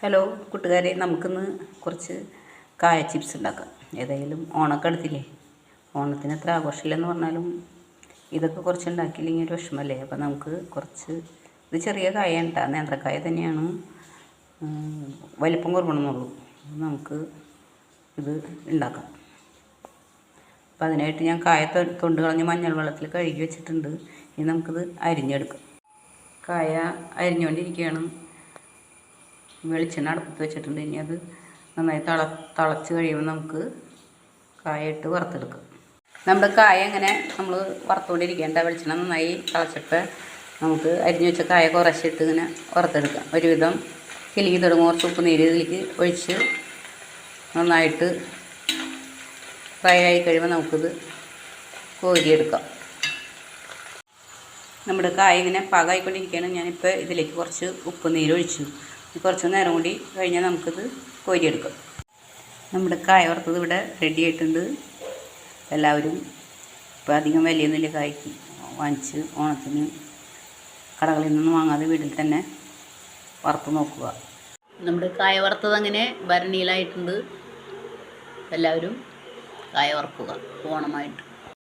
Hello കൂട്ടുകാരെ, നമുക്കിന്ന് കുറച്ച് കായ ചിപ്സ് ഉണ്ടാക്കാം. ഏതായാലും ഓണമൊക്കെ അടുത്തില്ലേ. ഓണത്തിന് എത്ര ആഘോഷമില്ലെന്ന് പറഞ്ഞാലും ഇതൊക്കെ കുറച്ച് ഉണ്ടാക്കിയില്ലെങ്കിൽ ഒരു വിഷമല്ലേ. അപ്പോൾ നമുക്ക് കുറച്ച് ഇത് ചെറിയ കായ ഉണ്ടാ, നേന്ത്രക്കായ തന്നെയാണ്, വലിപ്പം കുറവണമെന്നുള്ളൂ. നമുക്ക് ഇത് ഉണ്ടാക്കാം. അപ്പോൾ അതിനായിട്ട് ഞാൻ കായ തൊണ്ട് കളഞ്ഞ് മഞ്ഞൾ വെള്ളത്തിൽ കഴുകി വെച്ചിട്ടുണ്ട്. ഇനി നമുക്കിത് അരിഞ്ഞെടുക്കാം. കായ അരിഞ്ഞുകൊണ്ടിരിക്കുകയാണ്. വെളിച്ചെണ്ണ അടുപ്പത്ത് വെച്ചിട്ടുണ്ട്. ഇനി അത് നന്നായി തിളച്ച് കഴിയുമ്പോൾ നമുക്ക് കായ ഇട്ട് വറുത്തെടുക്കാം. നമ്മുടെ കായ ഇങ്ങനെ നമ്മൾ വറുത്തുകൊണ്ടിരിക്കേണ്ട. വെളിച്ചെണ്ണ നന്നായി തിളച്ചപ്പോൾ നമുക്ക് അരിഞ്ഞു വെച്ച കായ കുറച്ചിട്ട് ഇങ്ങനെ വറുത്തെടുക്കാം. ഒരുവിധം കിലുങ്ങി തുടങ്ങും. കുറച്ച് ഉപ്പ് നീര് ഇതിലേക്ക് ഒഴിച്ച് നന്നായിട്ട് ഫ്രൈ ആയി കഴിയുമ്പോൾ നമുക്കിത് കോരിയെടുക്കാം. നമ്മുടെ കായ ഇങ്ങനെ പാകമായിക്കൊണ്ടിരിക്കുകയാണ്. ഞാനിപ്പോൾ ഇതിലേക്ക് കുറച്ച് ഉപ്പ് നീര് ഒഴിച്ചു. കുറച്ച് നേരം കൂടി കഴിഞ്ഞാൽ നമുക്കിത് കോരിയെടുക്കാം. നമ്മുടെ കായ വറുത്തത് ഇവിടെ റെഡി ആയിട്ടുണ്ട്. എല്ലാവരും ഇപ്പോൾ അധികം വിലയൊന്നുമില്ല കായ്ക്ക്, വാങ്ങിച്ച് ഓണത്തിന് കടകളിൽ നിന്നും വാങ്ങാതെ വീട്ടിൽ തന്നെ വറുത്ത് നോക്കുക. നമ്മുടെ കായ വറുത്തത് അങ്ങനെ ഭരണിയിലായിട്ടുണ്ട്. എല്ലാവരും കായ വറുക്കുക ഓണമായിട്ട്.